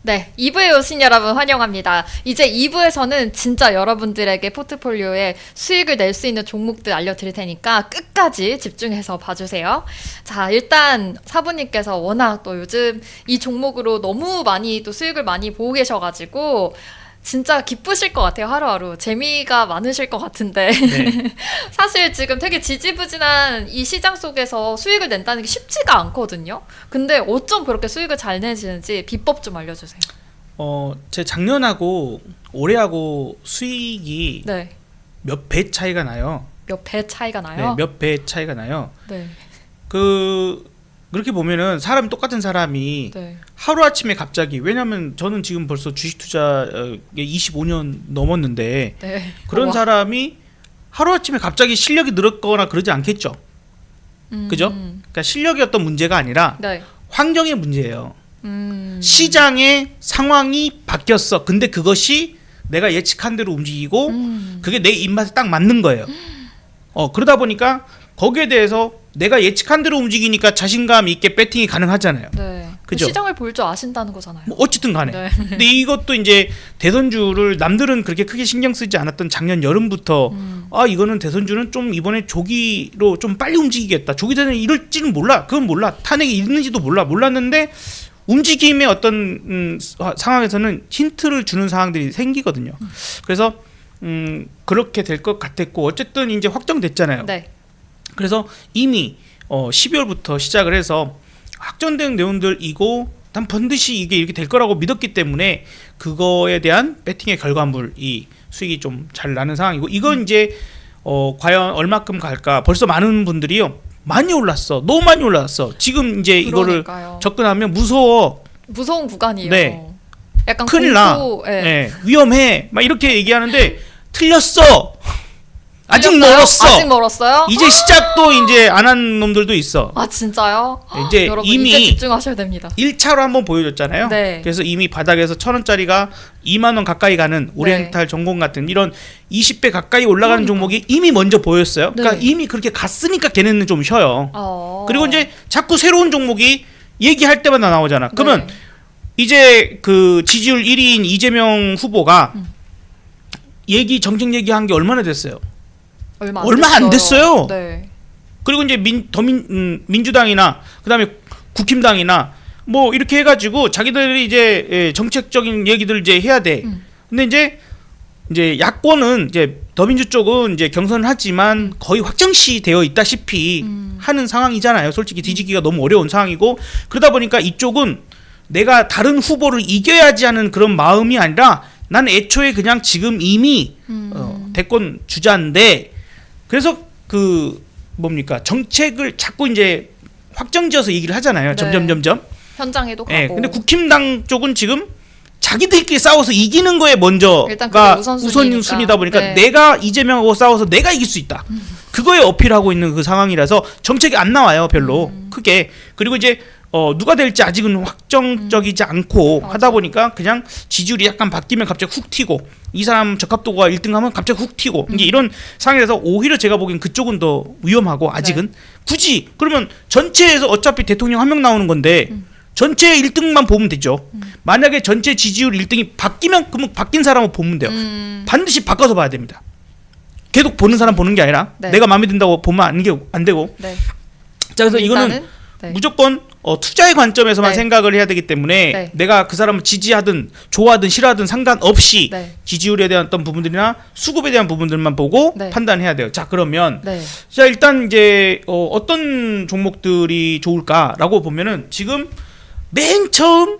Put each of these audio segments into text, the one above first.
네, 2부에 오신 여러분 환영합니다. 이제 2부에서는 진짜 여러분들에게 포트폴리오에 수익을 낼 수 있는 종목들 알려드릴 테니까 끝까지 집중해서 봐주세요. 자, 일단 사부님께서 워낙 또 요즘 이 종목으로 너무 많이 또 수익을 많이 보고 계셔가지고 진짜 기쁘실 것 같아요. 하루하루 재미가 많으실 것 같은데 네. 사실 지금 되게 지지부진한 이 시장 속에서 수익을 낸다는 게 쉽지가 않거든요. 근데 어쩜 그렇게 수익을 잘 내시는지 비법 좀 알려주세요. 제 작년하고 올해하고 수익이 네, 몇 배 차이가 나요. 몇 배 차이가 네, 나요? 몇 배 차이가 나요. 네, 그렇게 보면은 사람 똑같은 사람이 네, 하루아침에 갑자기, 왜냐면 저는 지금 벌써 주식 투자 25년 넘었는데 네. 그런 우와. 사람이 하루아침에 갑자기 실력이 늘었거나 그러지 않겠죠. 그죠? 그러니까 실력이 어떤 문제가 아니라 네. 환경의 문제예요. 시장의 상황이 바뀌었어. 근데 그것이 내가 예측한 대로 움직이고 그게 내 입맛에 딱 맞는 거예요. 그러다 보니까 거기에 대해서 내가 예측한 대로 움직이니까 자신감 있게 배팅이 가능하잖아요. 네. 그죠? 시장을 볼 줄 아신다는 거잖아요. 뭐 어쨌든 간에. 네. 근데 이것도 이제 대선주를 남들은 그렇게 크게 신경 쓰지 않았던 작년 여름부터 이거는 대선주는 좀 이번에 조기로 좀 빨리 움직이겠다. 조기 대선이 이럴지는 몰라. 그건 몰라. 탄핵이 있는지도 몰랐는데 움직임의 어떤 상황에서는 힌트를 주는 상황들이 생기거든요. 그래서 그렇게 될 것 같았고 어쨌든 이제 확정됐잖아요. 네. 그래서 이미 12월부터 시작을 해서 확정된 내용들이고 난 반드시 이게 이렇게 될 거라고 믿었기 때문에 그거에 대한 배팅의 결과물이 수익이 좀 잘 나는 상황이고, 이건 이제 과연 얼마큼 갈까. 벌써 많은 분들이요, 많이 올랐어, 너무 많이 올랐어. 지금 이제 그러니까요. 이거를 접근하면 무서운 구간이에요. 네. 약간 큰일 나, 공포, 예. 네, 위험해 막 이렇게 얘기하는데 틀렸어. 아직 틀렸어요? 멀었어. 아직 멀었어요? 이제 시작도 이제 안 한 놈들도 있어. 아 진짜요? 이제 여러분 이미 이제 집중하셔야 됩니다. 1차로 한번 보여줬잖아요. 네. 그래서 이미 바닥에서 1,000원짜리가 2만 원 가까이 가는 오리엔탈 전공 같은 이런 20배 가까이 올라가는 종목이 이미 먼저 보였어요. 네. 그러니까 이미 그렇게 갔으니까 걔네는 좀 쉬어요. 그리고 이제 자꾸 새로운 종목이 얘기할 때마다 나오잖아. 그러면 네. 이제 그 지지율 1위인 이재명 후보가 정책 얘기한 게 얼마나 됐어요? 얼마 안 됐어요. 네. 그리고 이제 민주당이나 그다음에 국힘당이나 뭐 이렇게 해가지고 자기들이 이제 정책적인 얘기들 이제 해야 돼. 근데 이제 야권은 이제 더민주 쪽은 이제 경선을 하지만 거의 확정시 되어 있다시피 하는 상황이잖아요. 솔직히 뒤지기가 너무 어려운 상황이고, 그러다 보니까 이쪽은 내가 다른 후보를 이겨야지 하는 그런 마음이 아니라 난 애초에 그냥 지금 이미 대권 주자인데, 그래서 정책을 자꾸 이제 확정지어서 얘기를 하잖아요. 네. 점점. 현장에도 가고. 네, 근데 국힘당 쪽은 지금 자기들끼리 싸워서 이기는 거에 일단 그게 먼저가 우선순위니까. 우선순위다 보니까 네. 내가 이재명하고 싸워서 내가 이길 수 있다. 그거에 어필하고 있는 그 상황이라서 정책이 안 나와요, 별로 크게. 그리고 이제 누가 될지 아직은 확정적이지 않고 하다 보니까 그냥 지지율이 약간 바뀌면 갑자기 훅 튀고, 이 사람 적합도가 1등하면 갑자기 훅 튀고, 이제 이런 상황이라서 오히려 제가 보기엔 그쪽은 더 위험하고 아직은. 굳이 그러면 전체에서 어차피 대통령 한 명 나오는 건데 전체 1등만 보면 되죠. 만약에 전체 지지율 1등이 바뀌면 그러면 바뀐 사람을 보면 돼요. 반드시 바꿔서 봐야 됩니다. 계속 보는 사람 보는 게 아니라 네. 내가 마음에 든다고 보면 안 되고. 네. 자, 그래서 이거는 일단은, 네. 무조건 투자의 관점에서만 네. 생각을 해야 되기 때문에 네. 내가 그 사람을 지지하든 좋아하든 싫어하든 상관없이 네. 지지율에 대한 어떤 부분들이나 수급에 대한 부분들만 보고 네. 판단해야 돼요. 자, 그러면 네. 자, 일단 이제 어떤 종목들이 좋을까라고 보면은 지금 맨 처음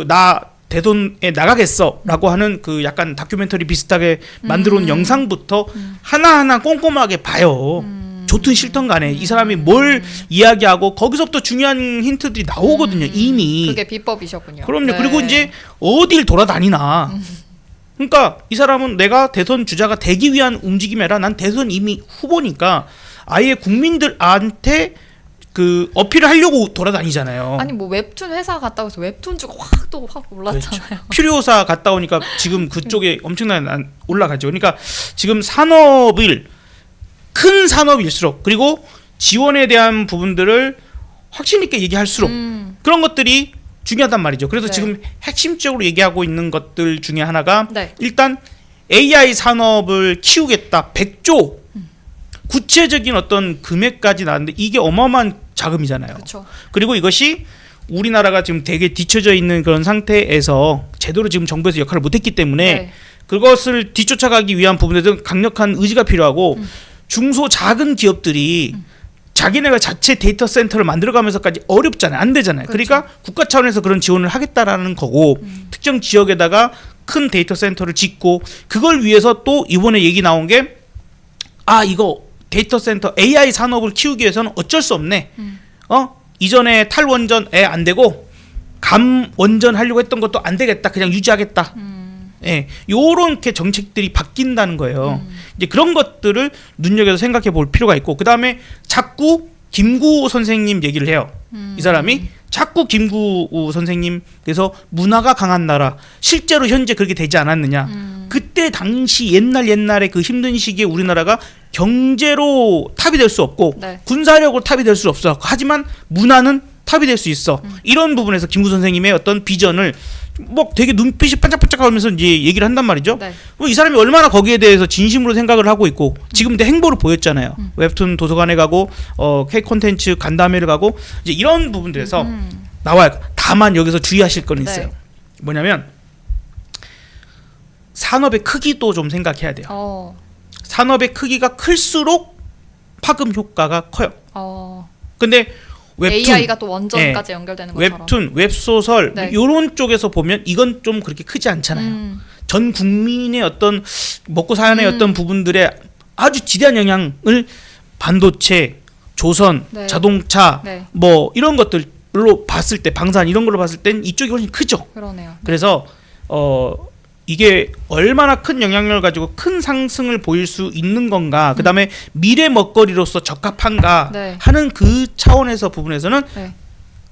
나 대선에 나가겠어라고 하는 그 약간 다큐멘터리 비슷하게 만들어 온 영상부터 하나하나 꼼꼼하게 봐요. 좋든 싫든 간에 이 사람이 뭘 이야기하고 거기서부터 중요한 힌트들이 나오거든요. 이미. 그게 비법이셨군요. 그럼요. 네. 그리고 이제 어딜 돌아다니나. 그러니까 이 사람은 내가 대선 주자가 되기 위한 움직임이 아니라 난 대선 이미 후보니까 아예 국민들한테 그 어필을 하려고 돌아다니잖아요. 아니 뭐 웹툰 회사 갔다 와서 웹툰주가 확 올랐잖아요. 그렇죠. 퓨리오사 갔다 오니까 지금 그쪽에 엄청나게 올라가죠. 그러니까 지금 산업을 큰 산업일수록, 그리고 지원에 대한 부분들을 확신 있게 얘기할수록 그런 것들이 중요하단 말이죠. 그래서 네. 지금 핵심적으로 얘기하고 있는 것들 중에 하나가 네. 일단 AI 산업을 키우겠다. 100조. 구체적인 어떤 금액까지 나왔는데 이게 어마어마한 자금이잖아요. 그렇죠. 그리고 이것이 우리나라가 지금 되게 뒤처져 있는 그런 상태에서 제대로 지금 정부에서 역할을 못했기 때문에 네. 그것을 뒤쫓아가기 위한 부분에서는 강력한 의지가 필요하고 중소 작은 기업들이 자기네가 자체 데이터 센터를 만들어가면서까지 어렵잖아요. 안 되잖아요. 그렇죠. 그러니까 국가 차원에서 그런 지원을 하겠다라는 거고 특정 지역에다가 큰 데이터 센터를 짓고 그걸 위해서 또 이번에 얘기 나온 게 이거 데이터 센터 AI 산업을 키우기 위해서는 어쩔 수 없네. 이전에 탈원전 안 되고 감원전 하려고 했던 것도 안 되겠다. 그냥 유지하겠다. 예, 요렇게 정책들이 바뀐다는 거예요. 이제 그런 것들을 눈여겨서 생각해 볼 필요가 있고 그다음에 자꾸 김구 선생님 얘기를 해요. 이 사람이 자꾸 김구 선생님께서 문화가 강한 나라 실제로 현재 그렇게 되지 않았느냐. 그때 당시 옛날에 그 힘든 시기에 우리나라가 경제로 탑이 될 수 없고 네. 군사력으로 탑이 될 수 없어. 하지만 문화는 탑이 될 수 있어. 이런 부분에서 김구 선생님의 어떤 비전을 뭐 되게 눈빛이 반짝반짝하면서 이제 얘기를 한단 말이죠. 네. 이 사람이 얼마나 거기에 대해서 진심으로 생각을 하고 있고 지금 근데 행보를 보였잖아요. 웹툰 도서관에 가고 K 콘텐츠 간담회를 가고 이제 이런 부분들에서 나와요. 다만 여기서 주의하실 건 있어요. 네. 뭐냐면 산업의 크기도 좀 생각해야 돼요. 산업의 크기가 클수록 파급 효과가 커요. 근데 웹툰, AI가 또 원전까지 연결되는 것처럼. 웹툰, 웹소설 네. 이런 쪽에서 보면 이건 좀 그렇게 크지 않잖아요. 전 국민의 어떤 먹고 사는 어떤 부분들에 아주 지대한 영향을 반도체, 조선, 네. 자동차 네. 뭐 이런 것들로 봤을 때 방산 이런 걸로 봤을 땐 이쪽이 훨씬 크죠. 그러네요. 그래서 이게 얼마나 큰 영향력을 가지고 큰 상승을 보일 수 있는 건가 그다음에 미래 먹거리로서 적합한가 네. 하는 그 차원에서 부분에서는 네.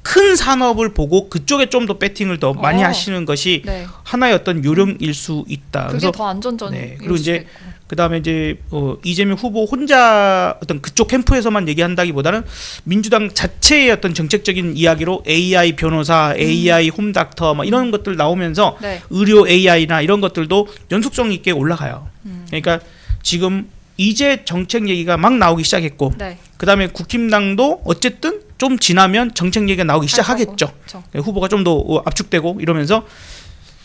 큰 산업을 보고 그쪽에 좀 더 배팅을 더 많이 하시는 것이 네. 하나의 어떤 요령일 수 있다. 그게 그래서 더 안전전. 네, 그리고 이제 그다음에 이제 이재명 후보 혼자 어떤 그쪽 캠프에서만 얘기한다기보다는 민주당 자체의 어떤 정책적인 이야기로 AI 변호사, AI 홈닥터 막 이런 것들 나오면서 네. 의료 AI나 이런 것들도 연속성 있게 올라가요. 그러니까 지금 이제 정책 얘기가 막 나오기 시작했고 네. 그다음에 국힘당도 어쨌든 좀 지나면 정책 얘기가 나오기 시작하겠죠. 그렇죠. 후보가 좀 더 압축되고 이러면서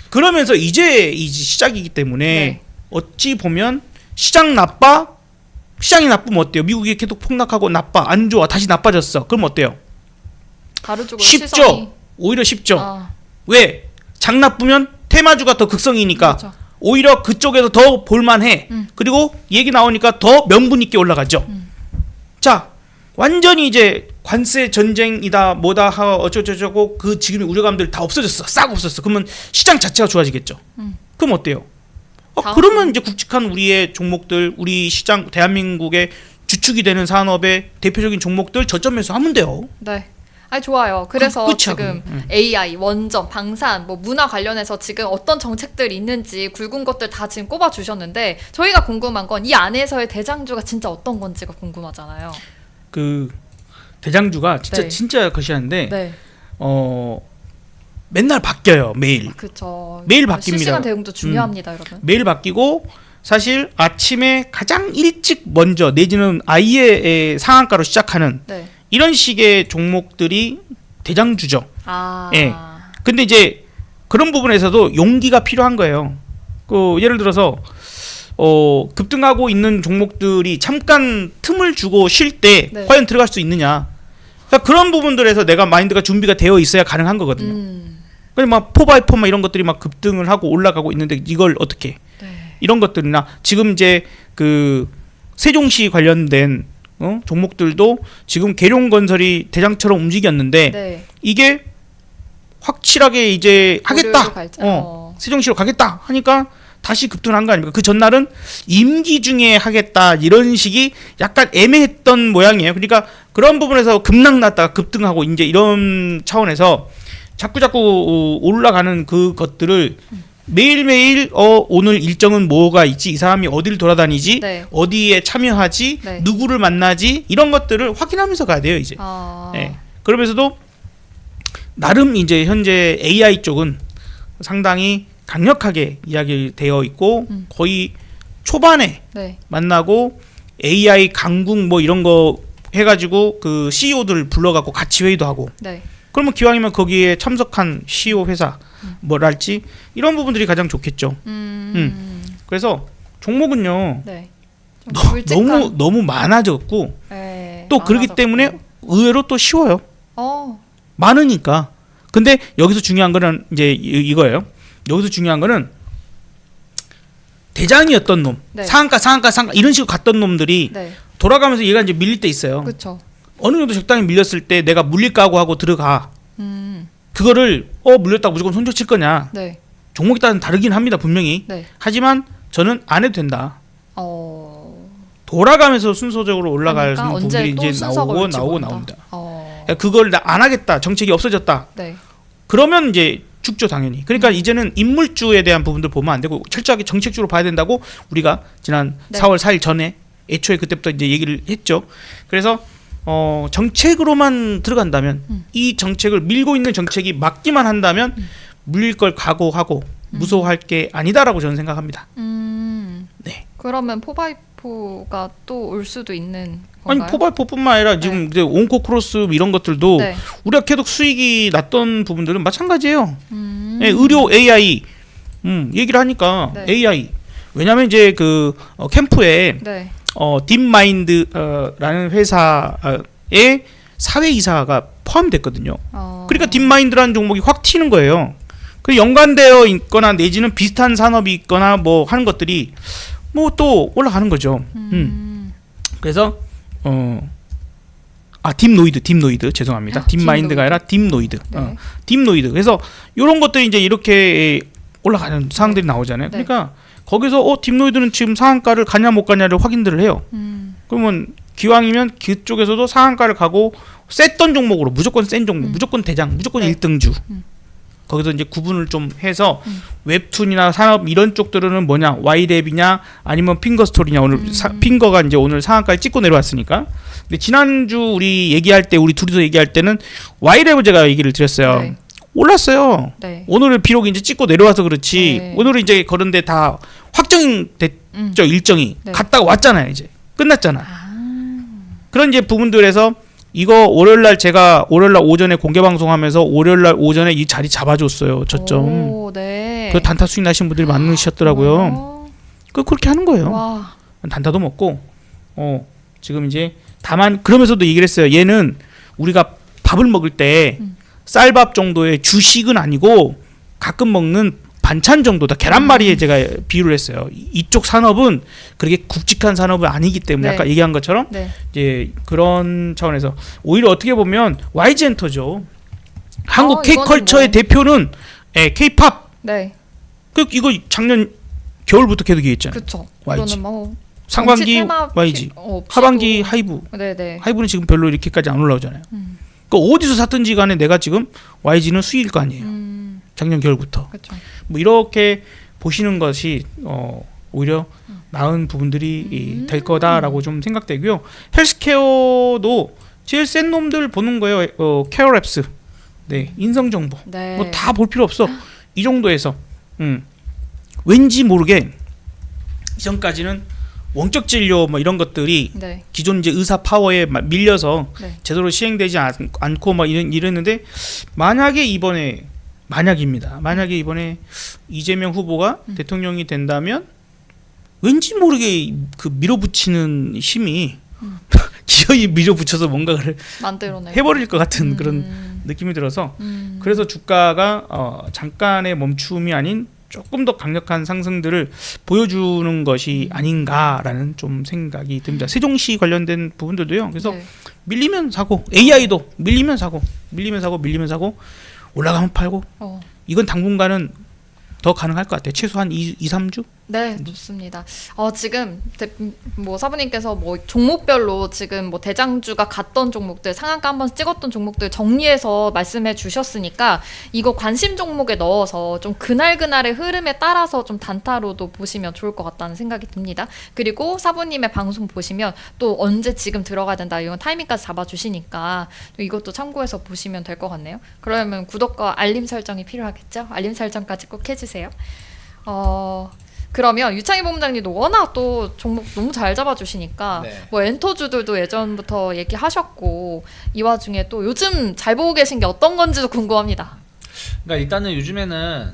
그러면서 이제 시작이기 때문에 네. 어찌 보면 시장이 나쁘면 어때요? 미국이 계속 폭락하고 나빠 안 좋아 다시 나빠졌어. 그럼 어때요? 다른 쪽으로 쉽죠. 시선이. 오히려 쉽죠. 아, 왜? 장 나쁘면 테마주가 더 극성이니까 그렇죠. 오히려 그쪽에서 더 볼만해. 그리고 얘기 나오니까 더 명분 있게 올라가죠. 자, 완전히 이제 관세 전쟁이다 뭐다 어쩌고저쩌고 그 지금의 우려감들 다 없어졌어. 싹 없었어. 그러면 시장 자체가 좋아지겠죠. 그럼 어때요? 그러면 이제 굵직한 우리의 종목들, 우리 시장 대한민국의 주축이 되는 산업의 대표적인 종목들 저점에서 하면 돼요. 네. 아니 좋아요. 그래서 끝이야, 지금 그럼. AI, 원전, 방산, 뭐 문화 관련해서 지금 어떤 정책들이 있는지 굵은 것들 다 지금 꼽아 주셨는데 저희가 궁금한 건 이 안에서의 대장주가 진짜 어떤 건지가 궁금하잖아요. 그 대장주가 네. 진짜 것이었는데 네. 맨날 바뀌어요. 매일. 그렇죠. 매일 바뀝니다. 실시간 대응도 중요합니다, 여러분. 매일 바뀌고 사실 아침에 가장 일찍 먼저 내지는 아예 상한가로 시작하는 네. 이런 식의 종목들이 대장주죠. 아. 예. 근데 이제 그런 부분에서도 용기가 필요한 거예요. 예를 들어서 급등하고 있는 종목들이 잠깐 틈을 주고 쉴 때 네. 과연 들어갈 수 있느냐. 그러니까 그런 부분들에서 내가 마인드가 준비가 되어 있어야 가능한 거거든요. 그냥 막 포바이포 막 이런 것들이 막 급등을 하고 올라가고 있는데 이걸 어떻게? 네. 이런 것들이나 지금 이제 그 세종시 관련된 종목들도 지금 계룡건설이 대장처럼 움직였는데 네. 이게 확실하게 이제 하겠다. 세종시로 가겠다 하니까 다시 급등한 거 아닙니까? 그 전날은 임기 중에 하겠다 이런 식이 약간 애매했던 모양이에요. 그러니까 그런 부분에서 급락 났다가 급등하고 이제 이런 차원에서 자꾸 올라가는 그 것들을 매일매일 오늘 일정은 뭐가 있지? 이 사람이 어디를 돌아다니지? 네. 어디에 참여하지? 네. 누구를 만나지? 이런 것들을 확인하면서 가야 돼요, 이제. 아. 네. 그러면서도 나름 이제 현재 AI 쪽은 상당히 강력하게 이야기되어 있고 거의 초반에 네. 만나고 AI 강국 뭐 이런 거 해가지고 그 CEO들 불러갖고 같이 회의도 하고 네. 그러면 기왕이면 거기에 참석한 CEO 회사 뭐랄지 이런 부분들이 가장 좋겠죠. 그래서 종목은요 네. 좀 굵직한- 너무 많아졌고 네, 또 그렇기 많아졌고. 때문에 의외로 또 쉬워요. 어. 많으니까. 근데 여기서 중요한 거는 이제 이거예요. 여기서 중요한 거는 대장이었던 놈, 네. 상한가 이런 식으로 갔던 놈들이 네. 돌아가면서 얘가 이제 밀릴 때 있어요. 그렇죠. 어느 정도 적당히 밀렸을 때 내가 물릴까 하고 들어가. 그거를 물렸다고 무조건 손절 칠 거냐? 네. 종목에 따라 다르긴 합니다, 분명히. 네. 하지만 저는 안 해도 된다. 어. 돌아가면서 순서적으로 올라갈 그러니까 언제 부분들이 또 이제 순서가 올지 모른다. 나옵니다. 어. 그러니까 그걸 안 하겠다, 정책이 없어졌다. 네. 그러면 이제 죽죠, 당연히. 그러니까 이제는 인물주에 대한 부분들 보면 안 되고 철저하게 정책주로 봐야 된다고 우리가 지난 네. 4월 4일 전에 애초에 그때부터 이제 얘기를 했죠. 그래서 정책으로만 들어간다면 이 정책을 밀고 있는 정책이 맞기만 한다면 물릴 걸 각오하고 무서워할 게 아니다라고 저는 생각합니다. 네. 그러면 포바이포가 또 올 수도 있는 아니 건가요? 포바이포뿐만 아니라 지금 이제 온코크로스 이런 것들도 네. 우리가 계속 수익이 났던 부분들은 마찬가지예요. 예, 의료 AI 얘기를 하니까 네. AI 왜냐하면 이제 그 캠프에 네. 딥마인드라는 회사의 사회이사가 포함됐거든요. 어. 그러니까 딥마인드라는 종목이 확 튀는 거예요. 그 연관되어 있거나 내지는 비슷한 산업이 있거나 뭐 하는 것들이 뭐 또 올라가는 거죠. 그래서 딥노이드 죄송합니다. 딥마인드가 아니라 딥노이드. 네. 딥노이드. 그래서 이런 것들이 이제 이렇게 올라가는 상황들이 나오잖아요. 네. 그러니까 거기서 딥노이드는 지금 상한가를 가냐 못 가냐를 확인들을 해요. 그러면 기왕이면 그쪽에서도 상한가를 가고 셌던 종목으로 무조건 센 종목, 무조건 대장, 무조건 네. 1등주. 거기서 이제 구분을 좀 해서 웹툰이나 산업 이런 쪽들은 뭐냐 Y랩이냐 아니면 핑거스토리냐 오늘 핑거가 이제 오늘 상한가를 찍고 내려왔으니까. 근데 지난주 우리 얘기할 때 우리 둘이서 얘기할 때는 Y랩을 제가 얘기를 드렸어요. 네. 올랐어요. 네. 오늘은 비록 이제 찍고 내려와서 그렇지 네. 오늘은 이제 그런데 다 확정됐죠 일정이 네. 갔다가 왔잖아요 이제 끝났잖아. 그런 이제 부분들에서 이거 월요일날 제가 월요일날 오전에 공개 방송하면서 월요일날 오전에 이 자리 잡아줬어요 저점. 오, 네. 그 단타 수익 나신 분들이 많으셨더라고요. 어. 그렇게 하는 거예요. 와. 단타도 먹고 지금 이제 다만 그러면서도 얘기를 했어요. 얘는 우리가 밥을 먹을 때 쌀밥 정도의 주식은 아니고 가끔 먹는 반찬 정도다. 계란말이에 제가 비유를 했어요. 이쪽 산업은 그렇게 굵직한 산업은 아니기 때문에 네. 아까 얘기한 것처럼 네. 이제 그런 차원에서 오히려 어떻게 보면 YG엔터죠. 한국 이거는 K컬처의 뭐. 대표는 K팝. 네. 이거 작년 겨울부터 계속 얘기했잖아요. 그렇죠. YG. 이거는 뭐 상반기 정치 테마 YG, 없이도- 하반기 하이브. 네네. 하이브는 지금 별로 이렇게까지 안 올라오잖아요. 그러니까 어디서 샀든지 간에 내가 지금 YG는 수익일 거 아니에요. 작년 겨울부터. 그렇죠. 뭐 이렇게 보시는 것이 오히려 나은 부분들이 될 거다라고 좀 생각되고요. 헬스케어도 제일 센 놈들 보는 거예요. 케어랩스, 네 인성 정보. 네. 뭐 다 볼 필요 없어. 이 정도에서 왠지 모르게 이전까지는 원격 진료 뭐 이런 것들이 네. 기존 이제 의사 파워에 밀려서 네. 제대로 시행되지 않고 막 이랬는데 만약에 이번에 이재명 후보가 대통령이 된다면 왠지 모르게 그 밀어붙이는 힘이 기어이 밀어붙여서 뭔가를 만들어내고 해버릴 것 같은 그런 느낌이 들어서 그래서 주가가 잠깐의 멈춤이 아닌 조금 더 강력한 상승들을 보여주는 것이 아닌가라는 좀 생각이 듭니다. 세종시 관련된 부분들도요. 그래서 네. 밀리면 사고 AI도 밀리면 사고 올라가면 팔고 어. 이건 당분간은 더 가능할 것 같아요. 최소한 2, 3주 네, 좋습니다. 지금 뭐 사부님께서 뭐 종목별로 지금 뭐 대장주가 갔던 종목들, 상한가 한번 찍었던 종목들 정리해서 말씀해 주셨으니까 이거 관심 종목에 넣어서 좀 그날그날의 흐름에 따라서 좀 단타로도 보시면 좋을 것 같다는 생각이 듭니다. 그리고 사부님의 방송 보시면 또 언제 지금 들어가야 된다 이런 타이밍까지 잡아주시니까 또 이것도 참고해서 보시면 될 것 같네요. 그러면 구독과 알림 설정이 필요하겠죠? 알림 설정까지 꼭 해주세요. 그러면 유창희 본부장님도 워낙 또 종목 너무 잘 잡아주시니까 네. 뭐 엔터주들도 예전부터 얘기하셨고 이 와중에 또 요즘 잘 보고 계신 게 어떤 건지도 궁금합니다. 그러니까 일단은 요즘에는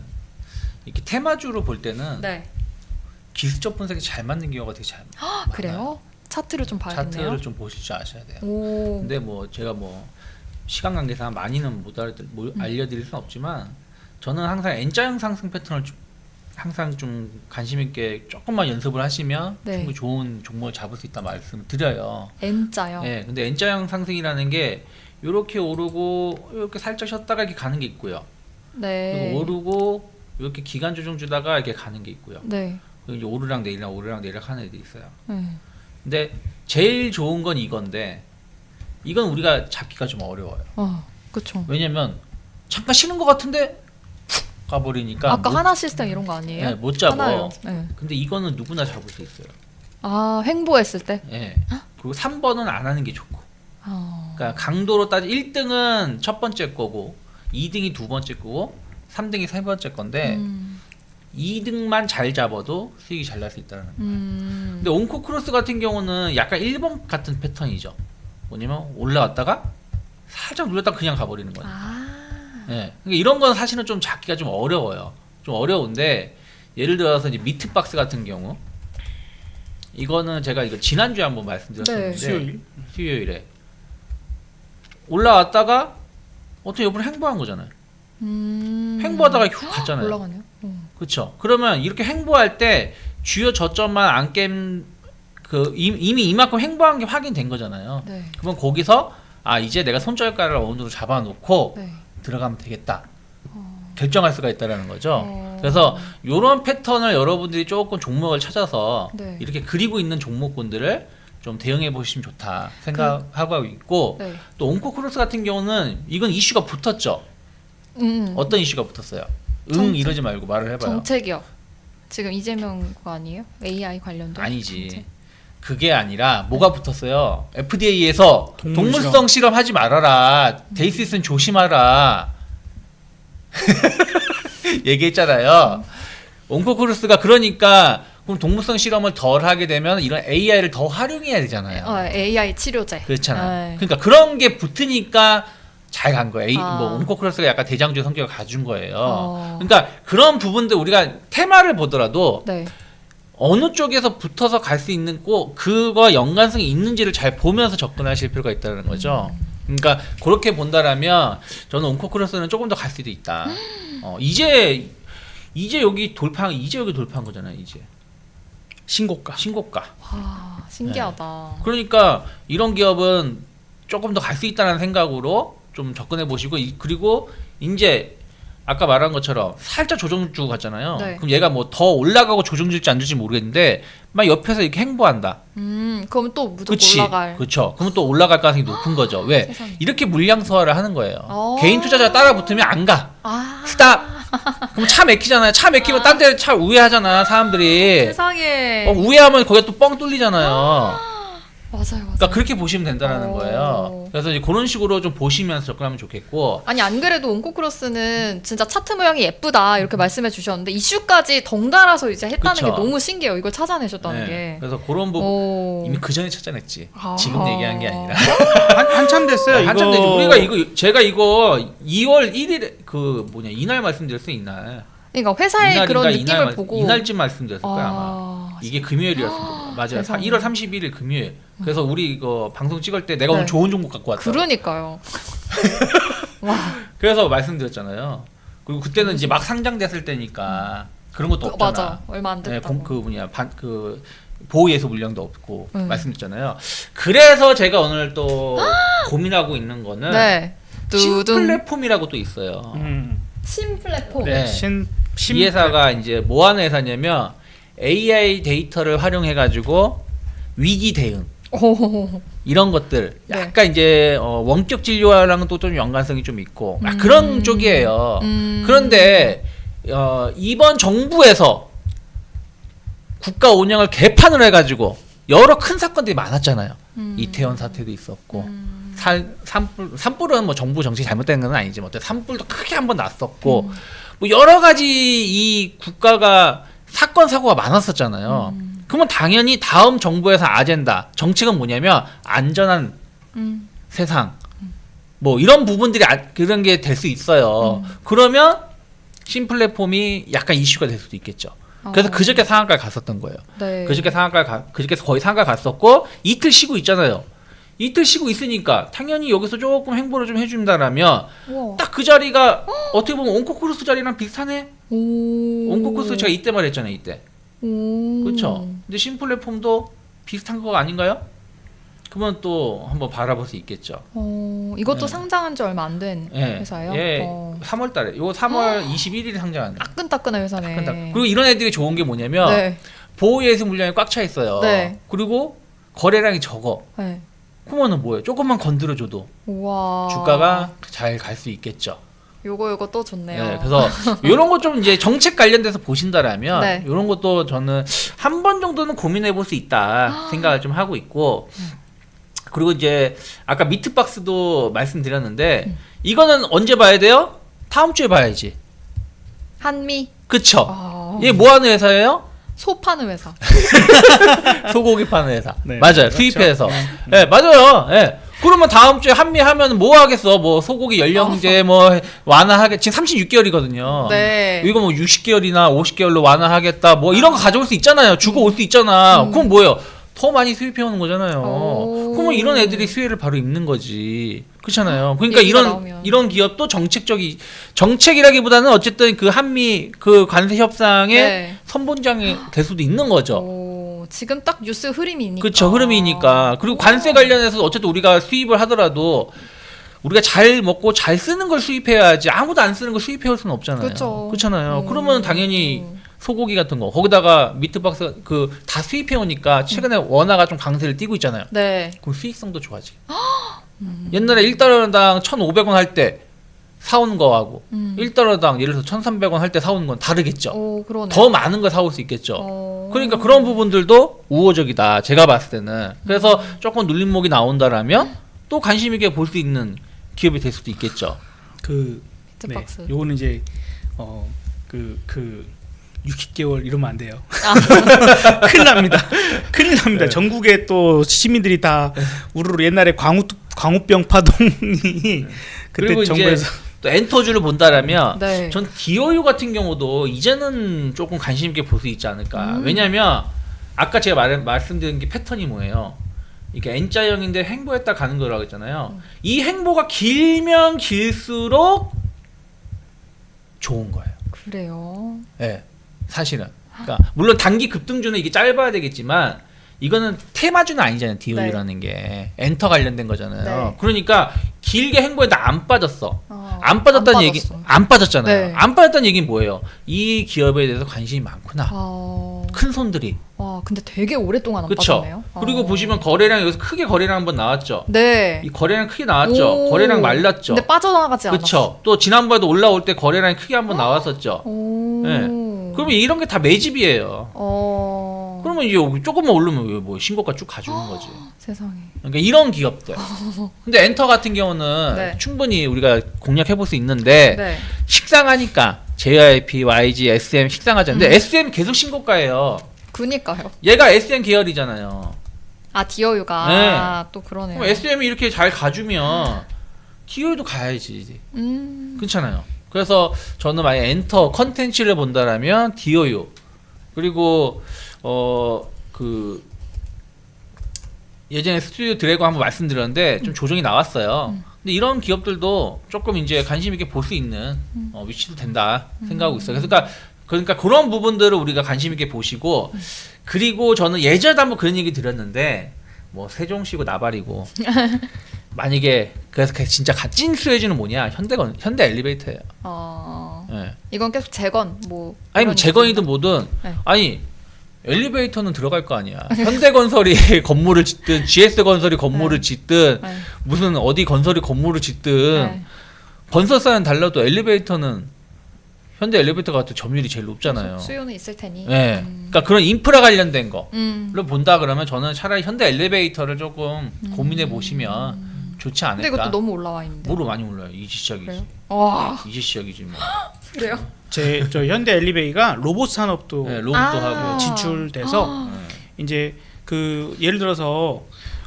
이렇게 테마주로 볼 때는 네. 기술적 분석이 잘 맞는 경우가 되게 잘 많아요. 그래요? 차트를 좀 봐야겠네요. 차트를 좀 보실 줄 아셔야 돼요. 오. 근데 뭐 제가 뭐 시간 관계상 많이는 못 알려드릴 수는 없지만 저는 항상 N자형 상승 패턴을 항상 좀 관심 있게 조금만 연습을 하시면 네. 충분히 좋은 종목을 잡을 수 있다 말씀을 드려요. N자요. 네, 근데 N자형 상승이라는 게 이렇게 오르고 이렇게 살짝 쉬었다가 이렇게 가는 게 있고요. 네. 그리고 오르고 이렇게 기간 조정 주다가 이렇게 가는 게 있고요. 네. 그리고 이제 오르락 내리락 하는 애들이 있어요. 네. 근데 제일 좋은 건 이건데 이건 우리가 잡기가 좀 어려워요. 그쵸. 왜냐면 잠깐 쉬는 것 같은데 푹 가버리니까 아까 하나 시스템 이런 거 아니에요? 네, 못 잡아. 하나요. 네. 근데 이거는 누구나 잡을 수 있어요. 횡보했을 때? 예. 그리고 3번은 안 하는 게 좋고. 어. 그러니까 강도로 따지 1등은 첫 번째 거고 2등이 두 번째 거고 3등이 세 번째 건데 2등만 잘 잡아도 수익이 잘 날 수 있다는 거예요. 근데 온코크로스 같은 경우는 약간 1번 같은 패턴이죠. 뭐냐면 올라왔다가 살짝 눌렀다가 그냥 가버리는 거예요. 예. 그러니까 이런 건 사실은 좀 잡기가 좀 어려워요. 좀 어려운데 예를 들어서 이제 미트박스 같은 경우 이거는 제가 이거 지난주에 한번 말씀드렸었는데 수요일. 수요일에 올라왔다가 어떻게 이번에 횡보한 거잖아요. 횡보하다가 훅 갔잖아요. 올라가네요. 그렇죠. 그러면 이렇게 횡보할 때 주요 저점만 안 깬 그 이미 이만큼 횡보한 게 확인된 거잖아요. 네. 그러면 거기서 이제 내가 손절가를 어느 정도 잡아놓고 네. 들어가면 되겠다. 결정할 수가 있다라는 거죠. 어. 그래서 이런 패턴을 여러분들이 조금 종목을 찾아서 네. 이렇게 그리고 있는 종목군들을 좀 대응해 보시면 좋다 생각하고 있고 네. 또 온코크로스 같은 경우는 이건 이슈가 붙었죠. 어떤 이슈가 붙었어요? 정책. 이러지 말고 말을 해봐요. 정책이요. 지금 이재명 거 아니에요? AI 관련된 아니지. 정책. 그게 아니라 뭐가 붙었어요? FDA에서 동물 동물성 실험 하지 말아라. 데이시스는 조심하라. 얘기했잖아요. 온코크로스가 그러니까 그럼 동물성 실험을 덜 하게 되면 이런 AI를 더 활용해야 되잖아요. AI 치료제. 그렇잖아요. 네. 그러니까 그런 게 붙으니까 잘 간 거예요. 아. 뭐 온코크로스가 약간 대장주 성격을 가진 거예요. 그러니까 그런 부분들 우리가 테마를 보더라도 네. 어느 쪽에서 붙어서 갈 수 있는 그거 연관성이 있는지를 잘 보면서 접근하실 필요가 있다는 거죠. 그러니까 그렇게 본다라면 저는 온코크로스는 조금 더 갈 수도 있다. 이제 여기 돌파한 거잖아요. 이제 신고가. 와, 신기하다. 그러니까 이런 기업은 조금 더 갈 수 있다는 생각으로 좀 접근해 보시고 그리고 이제 아까 말한 것처럼 살짝 조정 주고 갔잖아요. 네. 그럼 얘가 뭐 더 올라가고 조정 줄지 안 줄지 모르겠는데 막 옆에서 이렇게 행보한다. 그럼 또 무조건 그치? 올라갈. 그렇죠. 그러면 또 올라갈 가능성이 높은 거죠. 왜? 세상에. 이렇게 물량 소화를 하는 거예요. 어. 개인 투자자 따라 붙으면 안 가. 아, 스탑. 그럼 차 막히잖아요. 차 막히면 딴 데 차 우회하잖아, 사람들이. 세상에. 우회하면 거기가 또 뻥 뚫리잖아요. 맞아요. 그러니까 그렇게 보시면 된다는 어. 거예요. 그래서 이제 그런 식으로 좀 보시면서 접근하면 좋겠고. 아니 안 그래도 온코크로스는 진짜 차트 모양이 예쁘다 이렇게 말씀해 주셨는데 이슈까지 덩달아서 이제 했다는 그쵸. 게 너무 신기해요. 이걸 찾아내셨다는 네. 게. 그래서 그런 부분 오. 이미 그 전에 찾아냈지. 아. 지금 얘기한 게 아니라. 한참 됐어요. 한참 이거. 되지. 제가 이거 2월 1일에 이날 말씀드렸을 때 이날. 그러니까 회사의 그런 느낌을 보고 이날쯤 말씀드렸을 거야 아마. 이게 금요일이었을 거야. 맞아요. 세상에. 1월 31일 금요일. 그래서 우리 이거 방송 찍을 때 내가 오늘 네. 좋은 종목 갖고 왔다. 그러니까요. 와. 그래서 말씀드렸잖아요. 그리고 그때는 이제 막 상장됐을 때니까 그런 것도 없잖아. 맞아. 얼마 안 네, 됐다고. 보호예수 물량도 없고 네. 말씀드렸잖아요. 그래서 제가 오늘 또 고민하고 있는 거는 네. 신플랫폼이라고 또 있어요. 신플랫폼. 네. 신 이 회사가 이제 뭐 하는 회사냐면 AI 데이터를 활용해 가지고 위기 대응 오. 이런 것들 네. 약간 이제 원격 진료랑은 또 좀 연관성이 좀 있고 그런 쪽이에요. 그런데 이번 정부에서 국가 운영을 개판을 해가지고 여러 큰 사건들이 많았잖아요. 이태원 사태도 있었고 산불은 뭐 정부 정책이 잘못된 건 아니지 뭐 산불도 크게 한번 났었고 뭐 여러 가지 이 국가가 사건 사고가 많았었잖아요. 그러면 당연히 다음 정부에서 아젠다 정책은 뭐냐면 안전한 세상 뭐 이런 부분들이 그런 게 될 수 있어요. 그러면 신플랫폼이 약간 이슈가 될 수도 있겠죠. 그래서 그저께 상한가에 갔었던 거예요. 네. 그저께 거의 상한가 갔었고 이틀 쉬고 있잖아요. 이틀 쉬고 있으니까 당연히 여기서 조금 행보를 좀 해준다라면 우와. 딱 그 자리가 어떻게 보면 온코크루스 자리랑 비슷하네. 오. 온코크루스 제가 이때 말했잖아요. 이때. 오. 그렇죠. 근데 신플랫폼도 비슷한 거 아닌가요? 그러면 또 한번 바라볼 수 있겠죠. 이것도 네. 상장한 지 얼마 안 된 회사예요? 예. 3월 달에. 요거 3월 21일에 상장한. 따끈따끈한 회사네. 그리고 이런 애들이 좋은 게 뭐냐면 네. 보호예술 물량이 꽉 차 있어요. 네. 그리고 거래량이 적어. 네. 그러면은 뭐예요? 조금만 건드려줘도 우와. 주가가 잘 갈 수 있겠죠. 요거 또 좋네요. 네, 그래서 이런 것 좀 이제 정책 관련돼서 보신다라면 네. 이런 것도 저는 한 번 정도는 고민해 볼 수 있다 생각을 좀 하고 있고 그리고 이제 아까 미트박스도 말씀드렸는데 이거는 언제 봐야 돼요? 다음 주에 봐야지. 한미. 그쵸? 얘 뭐 하는 회사예요? 소 파는 회사. 소고기 파는 회사. 네, 맞아요. 그렇죠. 수입해서. 네. 네, 맞아요. 네. 그러면 다음 주에 한미 하면 뭐 하겠어? 뭐 소고기 연령제 뭐 완화하게 지금 36개월이거든요. 네. 이거 뭐 60개월이나 50개월로 완화하겠다. 뭐 이런 거 가져올 수 있잖아요. 주고 올 수 있잖아. 그럼 뭐예요? 더 많이 수입해 오는 거잖아요. 오. 그러면 이런 애들이 수혜를 바로 입는 거지. 그렇잖아요. 그러니까 얘기가 나오면. 이런 기업도 정책이라기보다는 어쨌든 그 한미 그 관세 협상의 네. 선본장이 될 수도 있는 거죠. 오, 지금 딱 뉴스 흐름이니까. 그렇죠. 흐름이니까. 그리고 관세 관련해서 어쨌든 우리가 수입을 하더라도 우리가 잘 먹고 잘 쓰는 걸 수입해야지 아무도 안 쓰는 걸 수입해 올 수는 없잖아요. 그쵸. 그렇잖아요. 그러면 당연히 소고기 같은 거 거기다가 미트박스 그 다 수입해 오니까 최근에 원화가 좀 강세를 띠고 있잖아요. 네. 그럼 수익성도 좋아지. 옛날에 1달러당 1,500원 할 때 사오는 거하고 1달러당 예를 들어서 1,300원 할 때 사오는 건 다르겠죠. 오, 그러네. 더 많은 걸 사올 수 있겠죠. 그러니까 그런 부분들도 우호적이다. 제가 봤을 때는. 그래서 조금 눌림목이 나온다라면 또 관심 있게 볼 수 있는 기업이 될 수도 있겠죠. 네. 미트박스. 요거는 이제 그 60개월 이러면 안 돼요. 큰일 납니다. 큰일 납니다. 네. 전국에 또 시민들이 다 우르르 옛날에 광우병 파동이 그때 그리고 정부에서 이제 또 엔터주를 본다라면 네. 전 디오유 같은 경우도 이제는 조금 관심 있게 볼 수 있지 않을까. 왜냐면 아까 제가 말씀드린 게 패턴이 뭐예요? 이게 N자형인데 행보했다 가는 거라고 했잖아요. 이 행보가 길면 길수록 좋은 거예요. 그래요. 네, 사실은. 그러니까 물론 단기 급등주는 이게 짧아야 되겠지만 이거는 테마주는 아니잖아요. 디오유라는 게 엔터 관련된 거잖아요. 네. 그러니까 길게 행보했다 안 빠졌어. 어, 안 빠졌다는 얘기 빠졌어. 안 빠졌잖아요. 네. 안 빠졌다는 얘기는 뭐예요? 이 기업에 대해서 관심이 많구나. 큰 손들이. 와, 근데 되게 오랫동안 안 그렇죠. 빠졌네요. 그리고 보시면 거래량 여기서 크게 거래량 한번 나왔죠. 네. 이 거래량 크게 나왔죠. 오. 거래량 말랐죠. 근데 빠져나가지 않았어. 그렇죠. 또 지난번에도 올라올 때 거래량이 크게 한번 나왔었죠. 오. 네. 그러면 이런 게 다 매집이에요. 그러면 이제 조금만 오르면 뭐 신고가 쭉 가주는 거지. 세상에. 그러니까 이런 기업들. 근데 엔터 같은 경우는 네. 충분히 우리가 공략해 볼 수 있는데 네. 식상하니까 JYP, YG, SM 식상하잖아요. 근데 SM 계속 신고가예요. 그니까요. 얘가 SM 계열이잖아요. 아, 디어유가 또 그러네요. 그럼 SM이 이렇게 잘 가주면 디오유도 가야지. 그렇잖아요. 그래서 저는 만약 엔터 컨텐츠를 본다라면 디오유 그리고 그 예전에 스튜디오 드래곤 한번 말씀드렸는데 좀 조정이 나왔어요. 근데 이런 기업들도 조금 이제 관심 있게 볼 수 있는 위치도 된다 생각하고 있어요. 그러니까 그런 부분들을 우리가 관심 있게 보시고 그리고 저는 예전에도 한번 그런 얘기 드렸는데 뭐 세종시고 나발이고 만약에 그래서 진짜 찐 수혜주는 뭐냐 현대 엘리베이터예요. 어. 네. 이건 계속 재건 뭐 아니 뭐 이런 재건이든 있습니다. 뭐든 네. 아니 엘리베이터는 들어갈 거 아니야. 현대건설이 건물을 짓든 GS건설이 건물을 짓든 네. 무슨 어디 건설이 건물을 짓든 네. 건설사는 달라도 엘리베이터는 현대 엘리베이터가 또 점유율이 제일 높잖아요. 수요는 있을 테니. 네. 그러니까 그런 인프라 관련된 거를 음. 본다 그러면 저는 차라리 현대 엘리베이터를 조금 고민해 보시면 좋지 않을까. 근데 이것도 너무 올라와 있는데. 뭐로 많이 올라요? 이제 시작이지. 그래요? 와. 이제 시작이지 뭐. 그래요? 저 현대 엘리베이가 로봇 산업도 네, 로봇도 아. 하고. 진출돼서 네. 이제 그 예를 들어서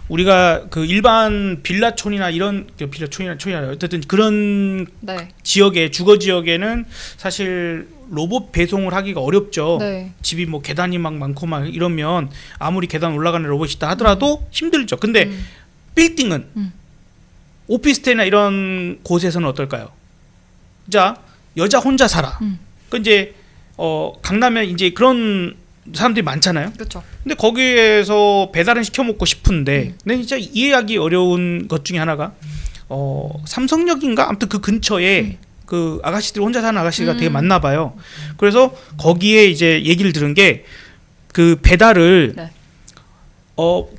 우리가 그 일반 빌라촌이나 이런 그 빌라촌이나 어쨌든 그런 네. 지역에 주거 지역에는 사실 로봇 배송을 하기가 어렵죠. 네. 집이 뭐 계단이 막 많고 막 이러면 아무리 계단 올라가는 로봇이 있다 하더라도 힘들죠. 근데 빌딩은 오피스텔이나 이런 곳에서는 어떨까요? 자, 여자 혼자 살아. 그 이제 강남에 이제 그런 사람들이 많잖아요. 그렇죠. 근데 거기에서 배달은 시켜 먹고 싶은데 근데 진짜 이해하기 어려운 것 중에 하나가 삼성역인가 아무튼 그 근처에 그 아가씨들 혼자 사는 아가씨가 되게 많나 봐요. 그래서 거기에 이제 얘기를 들은 게 그 배달을 네.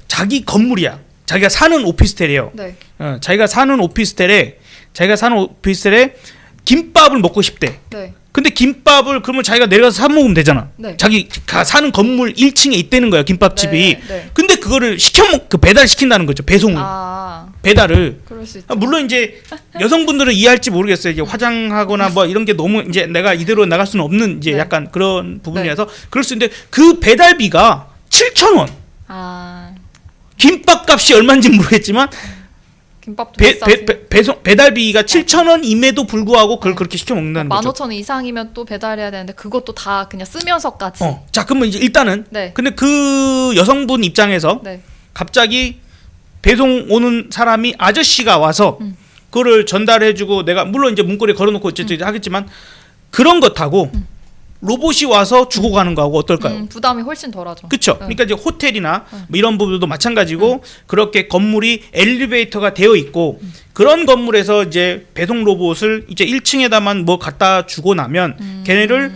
자기 건물이야. 자기가 사는 오피스텔이에요. 네. 자기가 사는 오피스텔에 김밥을 먹고 싶대. 네. 근데 김밥을 그러면 자기가 내려가서 사 먹으면 되잖아. 네. 자기가 사는 건물 1층에 있다는 거야, 김밥집이. 네. 네. 근데 그거를 배달 시킨다는 거죠. 배송을. 아. 배달을. 그럴 수 있죠. 물론 이제 여성분들은 이해할지 모르겠어요. 이제 화장하거나 뭐 이런 게 너무 이제 내가 이대로 나갈 수는 없는 이제 네. 약간 그런 부분이라서 그럴 수 있는데 그 배달비가 7,000원. 아. 김밥 값이 얼마인지 모르겠지만 김밥도 비싸지. 배달비가 7,000원임에도 불구하고 그걸 그렇게 시켜 먹는다는 거죠. 15,000원 이상이면 또 배달해야 되는데 그것도 다 그냥 쓰면서까지. 자, 그러면 이제 일단은 네. 근데 그 여성분 입장에서 네. 갑자기 배송 오는 사람이 아저씨가 와서 그거를 전달해주고 내가 물론 이제 문고리에 걸어놓고 어쨌든 하겠지만 그런 것하고 로봇이 와서 주고 가는 거하고 어떨까요? 부담이 훨씬 덜하죠. 그렇죠. 그러니까 이제 호텔이나 뭐 이런 부분도 마찬가지고 그렇게 건물이 엘리베이터가 되어 있고 그런 건물에서 이제 배송 로봇을 이제 1층에다만 뭐 갖다 주고 나면 걔네를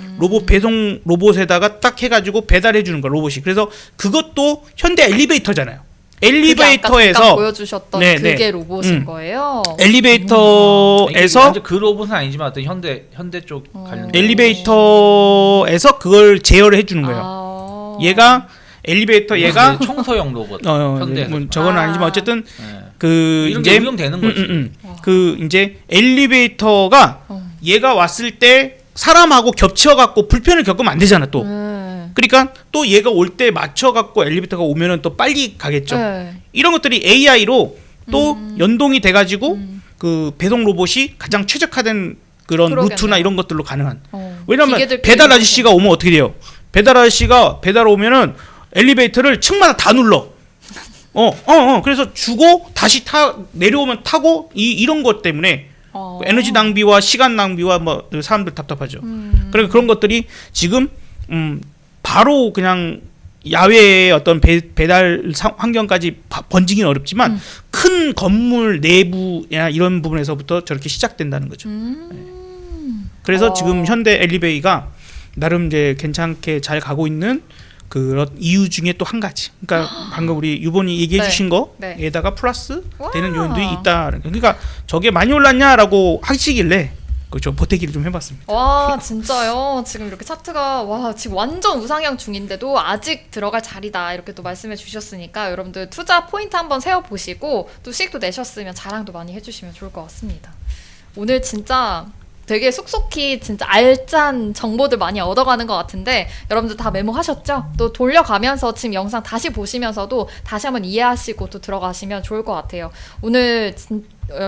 배송 로봇에다가 딱 해가지고 배달해 주는 거야 로봇이. 그래서 그것도 현대 엘리베이터잖아요. 그게 아까 잠깐 엘리베이터에서 보여주셨던 네, 그게 네. 로봇인 거예요. 엘리베이터에서 이게 그 로봇은 아니지만 어떤 현대 쪽 관련 엘리베이터에서 그걸 제어를 해주는 거예요. 아. 얘가 엘리베이터 얘가 청소용 로봇. 현대. 뭐 저건 아니지만 어쨌든 네. 그 이런 이제 게 응용되는 거지. 그 이제 엘리베이터가 얘가 왔을 때 사람하고 겹쳐갖고 불편을 겪으면 안 되잖아 또. 그러니까 또 얘가 올 때 맞춰갖고 엘리베이터가 오면은 또 빨리 가겠죠. 네. 이런 것들이 AI로 또 연동이 돼가지고 그 배송 로봇이 가장 최적화된 그런 그러겠네요. 루트나 이런 것들로 가능한. 어. 왜냐면 기계들끼리 배달 아저씨가 오면 어떻게 돼요? 배달 아저씨가 배달 오면은 엘리베이터를 층마다 다 눌러. 그래서 주고 다시 내려오면 타고 이런 것 때문에 에너지 낭비와 시간 낭비와 뭐 사람들 답답하죠. 그러니까 그런 것들이 지금 바로 그냥 야외의 어떤 배달 환경까지 번지기는 어렵지만 큰 건물 내부나 이런 부분에서부터 저렇게 시작된다는 거죠. 그래서 지금 현대 엘리베이가 나름 이제 괜찮게 잘 가고 있는 그런 이유 중에 또 한 가지. 그러니까 방금 우리 유본이 얘기해 네. 주신 네. 거에다가 플러스 와. 되는 요인들이 있다. 그러니까 저게 많이 올랐냐라고 하시길래 좀 보태기를 좀 해봤습니다. 와 진짜요. 지금 이렇게 차트가 와 지금 완전 우상향 중인데도 아직 들어갈 자리다 이렇게 또 말씀해 주셨으니까 여러분들 투자 포인트 한번 세워 보시고 또 수익도 내셨으면 자랑도 많이 해주시면 좋을 것 같습니다. 오늘 진짜 되게 속속히 진짜 알찬 정보들 많이 얻어가는 것 같은데 여러분들 다 메모하셨죠? 또 돌려가면서 지금 영상 다시 보시면서도 다시 한번 이해하시고 또 들어가시면 좋을 것 같아요. 오늘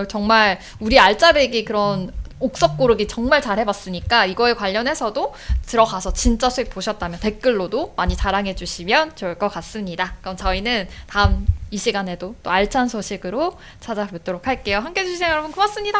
정말 우리 알짜배기 그런 옥석 고르기 정말 잘 해봤으니까 이거에 관련해서도 들어가서 진짜 수익 보셨다면 댓글로도 많이 자랑해 주시면 좋을 것 같습니다. 그럼 저희는 다음 이 시간에도 또 알찬 소식으로 찾아뵙도록 할게요. 함께 해주신 여러분 고맙습니다.